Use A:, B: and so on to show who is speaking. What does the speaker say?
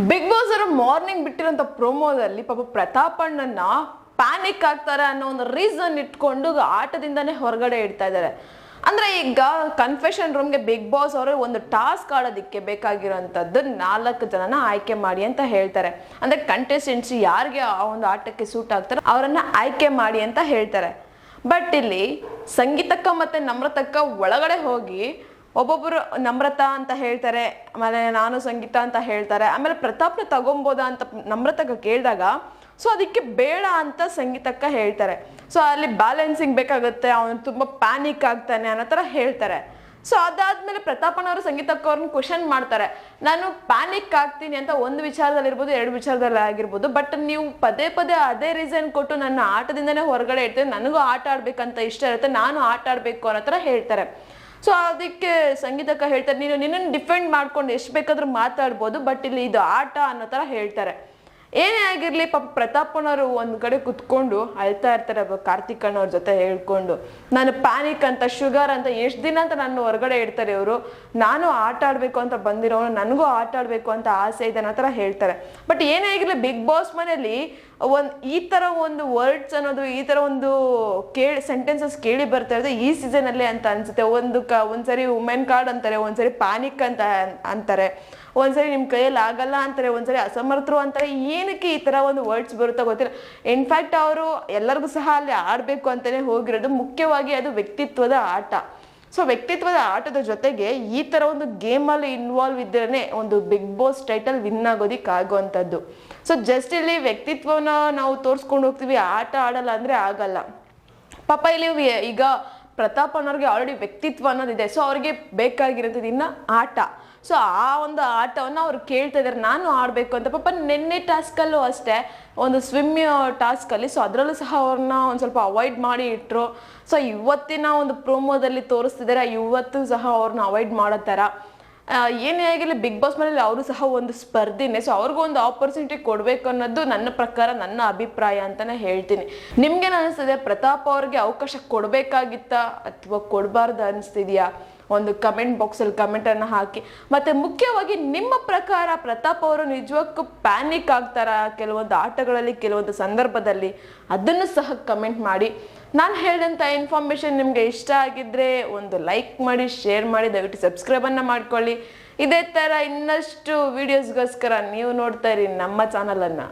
A: Big boss ಅವರು morning ಬಿಟ್ಟಿರೋಂಥ ಪ್ರೋಮೋದಲ್ಲಿ ಪಾಪ ಪ್ರತಾಪ್ ಅಣ್ಣನ ಪ್ಯಾನಿಕ್ ಆಗ್ತಾರೆ ಅನ್ನೋ ಒಂದು ರೀಸನ್ ಇಟ್ಕೊಂಡು ಆಟದಿಂದಾನೇ ಹೊರಗಡೆ ಇಡ್ತಾ ಇದ್ದಾರೆ. ಅಂದ್ರೆ ಈಗ ಕನ್ಫೆಷನ್ ರೂಮ್ಗೆ ಬಿಗ್ ಬಾಸ್ ಅವರು ಒಂದು ಟಾಸ್ಕ್ ಆಡೋದಕ್ಕೆ ಬೇಕಾಗಿರೋಂಥದ್ದು 4 ಜನನ ಆಯ್ಕೆ ಮಾಡಿ ಅಂತ ಹೇಳ್ತಾರೆ. ಅಂದ್ರೆ ಕಂಟೆಸ್ಟೆಂಟ್ಸ್ ಯಾರಿಗೆ ಆ ಒಂದು ಆಟಕ್ಕೆ ಸೂಟ್ ಆಗ್ತಾರೆ ಅವರನ್ನ ಆಯ್ಕೆ ಮಾಡಿ ಅಂತ ಹೇಳ್ತಾರೆ. ಬಟ್ ಇಲ್ಲಿ ಸಂಗೀತಕ್ಕ ಮತ್ತೆ ನಮ್ರತಕ್ಕ ಒಳಗಡೆ ಹೋಗಿ ಒಬ್ಬೊಬ್ಬರು ನಮ್ರತಾ ಅಂತ ಹೇಳ್ತಾರೆ, ಆಮೇಲೆ ನಾನು ಸಂಗೀತ ಅಂತ ಹೇಳ್ತಾರೆ, ಆಮೇಲೆ ಪ್ರತಾಪ್ನ ತಗೊಂಬೋದಾ ಅಂತ ನಮ್ರತಕ್ಕ ಕೇಳಿದಾಗ ಸೊ ಅದಕ್ಕೆ ಬೇಡ ಅಂತ ಸಂಗೀತಕ್ಕ ಹೇಳ್ತಾರೆ. ಸೊ ಅಲ್ಲಿ ಬ್ಯಾಲೆನ್ಸಿಂಗ್ ಬೇಕಾಗುತ್ತೆ, ಅವನು ತುಂಬ ಪ್ಯಾನಿಕ್ ಆಗ್ತಾನೆ ಅನ್ನೋ ಥರ ಹೇಳ್ತಾರೆ. ಸೊ ಅದಾದ್ಮೇಲೆ ಪ್ರತಾಪನವರು ಸಂಗೀತಕ್ಕ ಅವ್ರನ್ನ ಕ್ವಶನ್ ಮಾಡ್ತಾರೆ, ನಾನು ಪ್ಯಾನಿಕ್ ಆಗ್ತೀನಿ ಅಂತ ಒಂದು ವಿಚಾರದಲ್ಲಿ ಇರ್ಬೋದು, 2 ವಿಚಾರದಲ್ಲಿ ಆಗಿರ್ಬೋದು, ಬಟ್ ನೀವು ಪದೇ ಪದೇ ಅದೇ ರೀಸನ್ ಕೊಟ್ಟು ನನ್ನ ಆಟದಿಂದನೇ ಹೊರಗಡೆ ಇಡ್ತೇವೆ, ನನಗೂ ಆಟ ಆಡ್ಬೇಕಂತ ಇಷ್ಟ ಇರುತ್ತೆ, ನಾನು ಆಟ ಆಡ್ಬೇಕು ಅನ್ನೋ ಥರ ಹೇಳ್ತಾರೆ. ಸೊ ಅದಕ್ಕೆ ಸಂಗೀತಕ್ಕ ಹೇಳ್ತಾರೆ, ನೀನು ನಿನ್ನನ್ನು ಡಿಫೆಂಡ್ ಮಾಡ್ಕೊಂಡು ಎಷ್ಟು ಬೇಕಾದ್ರೂ ಮಾತಾಡ್ಬೋದು, ಬಟ್ ಇಲ್ಲಿ ಇದು ಆಟ ಅನ್ನೋ ಥರ ಹೇಳ್ತಾರೆ. ಏನೇ ಆಗಿರ್ಲಿ ಪಾಪ ಪ್ರತಾಪನವರು ಒಂದು ಕಡೆ ಕುತ್ಕೊಂಡು ಅಳ್ತಾ ಇರ್ತಾರೆ ಕಾರ್ತಿಕ್ ಅಣ್ಣವ್ರ ಜೊತೆ ಹೇಳ್ಕೊಂಡು, ನಾನು ಪ್ಯಾನಿಕ್ ಅಂತ ಶುಗರ್ ಅಂತ ಎಷ್ಟು ದಿನ ಅಂತ ನನ್ನ ಹೊರಗಡೆ ಇಡ್ತಾರೆ ಇವರು, ನಾನು ಆಟ ಆಡ್ಬೇಕು ಅಂತ ಬಂದಿರೋನು, ನನಗೂ ಆಟ ಆಡ್ಬೇಕು ಅಂತ ಆಸೆ ಇದೆ ಅನ್ನೋ ಥರ ಹೇಳ್ತಾರೆ. ಬಟ್ ಏನೇ ಆಗಿರ್ಲಿ ಬಿಗ್ ಬಾಸ್ ಮನೆಯಲ್ಲಿ ಈ ಥರ ಒಂದು ವರ್ಡ್ಸ್ ಅನ್ನೋದು, ಈ ಥರ ಒಂದು ಸೆಂಟೆನ್ಸಸ್ ಕೇಳಿ ಬರ್ತಾ ಇರೋದು ಈ ಸೀಸನಲ್ಲಿ ಅಂತ ಅನ್ಸುತ್ತೆ. ಒಂದ್ಸರಿ ವುಮೆನ್ ಕಾರ್ಡ್ ಅಂತಾರೆ, ಒಂದ್ಸರಿ ಪ್ಯಾನಿಕ್ ಅಂತ ಅಂತಾರೆ, ಒಂದ್ಸರಿ ನಿಮ್ಮ ಕೈಯಲ್ಲಿ ಆಗಲ್ಲ ಅಂತಾರೆ, ಒಂದ್ಸರಿ ಅಸಮರ್ಥರು ಅಂತಾರೆ. ಏನಕ್ಕೆ ಈ ಥರ ಒಂದು ವರ್ಡ್ಸ್ ಬರುತ್ತಾ ಗೊತ್ತಿಲ್ಲ. ಇನ್ಫ್ಯಾಕ್ಟ್ ಅವರು ಎಲ್ಲರಿಗೂ ಸಹ ಅಲ್ಲಿ ಆಡಬೇಕು ಅಂತಲೇ ಹೋಗಿರೋದು, ಮುಖ್ಯವಾಗಿ ಅದು ವ್ಯಕ್ತಿತ್ವದ ಆಟ. ಸೊ ವ್ಯಕ್ತಿತ್ವದ ಆಟದ ಜೊತೆಗೆ ಈ ಥರ ಒಂದು ಗೇಮಲ್ಲಿ ಇನ್ವಾಲ್ವ್ ಇದ್ರೇ ಒಂದು ಬಿಗ್ ಬಾಸ್ ಟೈಟಲ್ ವಿನ್ ಆಗೋದಿಕ್ಕೆ ಆಗುವಂಥದ್ದು. ಸೊ ಜಸ್ಟ್ ಇಲ್ಲಿ ವ್ಯಕ್ತಿತ್ವನ ನಾವು ತೋರಿಸ್ಕೊಂಡು ಹೋಗ್ತೀವಿ, ಆಟ ಆಡಲ್ಲ ಅಂದರೆ ಆಗಲ್ಲ. ಪಾಪ ಇಲ್ಲಿ ಈಗ ಪ್ರತಾಪ್ ಅನ್ನೋರಿಗೆ ಆಲ್ರೆಡಿ ವ್ಯಕ್ತಿತ್ವ ಅನ್ನೋದಿದೆ. ಸೊ ಅವ್ರಿಗೆ ಬೇಕಾಗಿರೋದು ಇನ್ನು ಆಟ. ಸೊ ಆ ಒಂದು ಆಟವನ್ನು ಅವ್ರು ಕೇಳ್ತಾ ಇದ್ದಾರೆ, ನಾನು ಆಡಬೇಕು ಅಂತ. ಪಾಪ ನಿನ್ನೆ ಟಾಸ್ಕಲ್ಲೂ ಅಷ್ಟೇ, ಒಂದು ಸ್ವಿಮ್ ಟಾಸ್ಕಲ್ಲಿ, ಸೊ ಅದರಲ್ಲೂ ಸಹ ಅವ್ರನ್ನ ಒಂದು ಸ್ವಲ್ಪ ಅವಾಯ್ಡ್ ಮಾಡಿ ಇಟ್ಟರು. ಸೊ ಇವತ್ತಿನ ಒಂದು ಪ್ರೋಮೋದಲ್ಲಿ ತೋರಿಸ್ತಿದ್ದಾರೆ, ಇವತ್ತು ಸಹ ಅವ್ರನ್ನ ಅವಾಯ್ಡ್ ಮಾಡೋ ಥರ. ಏನೇ ಆಗಿರಲಿ ಬಿಗ್ ಬಾಸ್ ಮನೇಲಿ ಅವರು ಸಹ ಒಂದು ಸ್ಪರ್ಧಿನೇ. ಸೊ ಅವ್ರಿಗೂ ಒಂದು ಆಪರ್ಚುನಿಟಿ ಕೊಡಬೇಕು ಅನ್ನೋದು ನನ್ನ ಪ್ರಕಾರ, ನನ್ನ ಅಭಿಪ್ರಾಯ ಅಂತಲೇ ಹೇಳ್ತೀನಿ. ನಿಮ್ಗೇನು ಅನಿಸ್ತದೆ, ಪ್ರತಾಪ್ ಅವ್ರಿಗೆ ಅವಕಾಶ ಕೊಡಬೇಕಾಗಿತ್ತಾ ಅಥವಾ ಕೊಡಬಾರ್ದು ಅನಿಸ್ತಿದ್ಯಾ? ಒಂದು ಕಮೆಂಟ್ ಬಾಕ್ಸಲ್ಲಿ ಕಮೆಂಟನ್ನು ಹಾಕಿ. ಮತ್ತು ಮುಖ್ಯವಾಗಿ ನಿಮ್ಮ ಪ್ರಕಾರ ಪ್ರತಾಪ್ ಅವರು ನಿಜಕ್ಕೂ ಪ್ಯಾನಿಕ್ ಆಗ್ತಾರಾ ಕೆಲವೊಂದು ಆಟಗಳಲ್ಲಿ, ಕೆಲವೊಂದು ಸಂದರ್ಭದಲ್ಲಿ? ಅದನ್ನು ಸಹ ಕಮೆಂಟ್ ಮಾಡಿ. ನಾನು ಹೇಳಿದಂಥ ಇನ್ಫಾರ್ಮೇಷನ್ ನಿಮಗೆ ಇಷ್ಟ ಆಗಿದ್ದರೆ ಒಂದು ಲೈಕ್ ಮಾಡಿ, ಶೇರ್ ಮಾಡಿ, ದಯವಿಟ್ಟು ಸಬ್ಸ್ಕ್ರೈಬನ್ನು ಮಾಡ್ಕೊಳ್ಳಿ. ಇದೇ ಥರ ಇನ್ನಷ್ಟು ವೀಡಿಯೋಸ್ಗೋಸ್ಕರ ನೀವು ನೋಡ್ತಾ ಇರಿ ನಮ್ಮ ಚಾನಲನ್ನು.